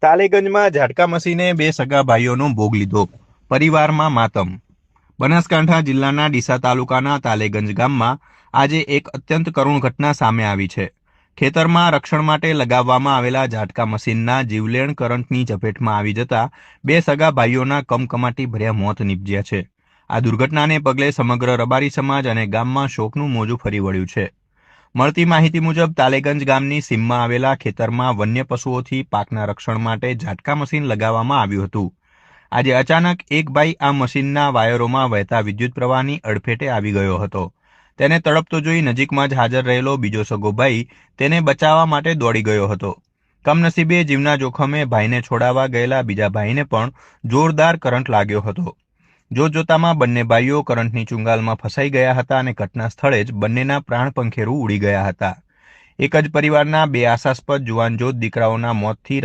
તાલેગંજમાં ઝાટકા મસીને બે સગા ભાઈઓનો ભોગ લીધો, પરિવારમાં માતમ। બનાસકાંઠા જિલ્લાના ડીસા તાલુકાના તાલેગંજ ગામમાં આજે એક અત્યંત કરુણ ઘટના સામે આવી છે। ખેતરમાં રક્ષણ માટે લગાવવામાં આવેલા ઝાટકા મશીનના જીવલેણ કરંટની ઝપેટમાં આવી જતા બે સગા ભાઈઓના કમકમાટી ભર્યા મોત નીપજ્યા છે। આ દુર્ઘટનાને પગલે સમગ્ર રબારી સમાજ અને ગામમાં શોકનું મોજું ફરી વળ્યું છે। મળતી માહિતી મુજબ તાલેગંજ ગામની સીમમાં આવેલા ખેતરમાં વન્ય પશુઓથી પાકના રક્ષણ માટે ઝાટકા મશીન લગાવવામાં આવ્યું હતું। આજે અચાનક એક ભાઈ આ મશીનના વાયરોમાં વહેતા વિદ્યુત પ્રવાહની અડફેટે આવી ગયો હતો। તેને તડપતો જોઈ નજીકમાં જ હાજર રહેલો બીજો સગો ભાઈ તેને બચાવવા માટે દોડી ગયો હતો। કમનસીબે જીવના જોખમે ભાઈને છોડાવવા ગયેલા બીજા ભાઈને પણ જોરદાર કરંટ લાગ્યો હતો। જોતજોતામાં બંને ભાઈઓ કરંટની ચુંગાલમાં ફસાઈ ગયા હતા અને ઘટના સ્થળે જ બંનેના પ્રાણ પંખેરું ઉડી ગયા હતા। એક જ પરિવારના બે આશાસ્પદ જુવાનજોત દીકરાઓના મોતથી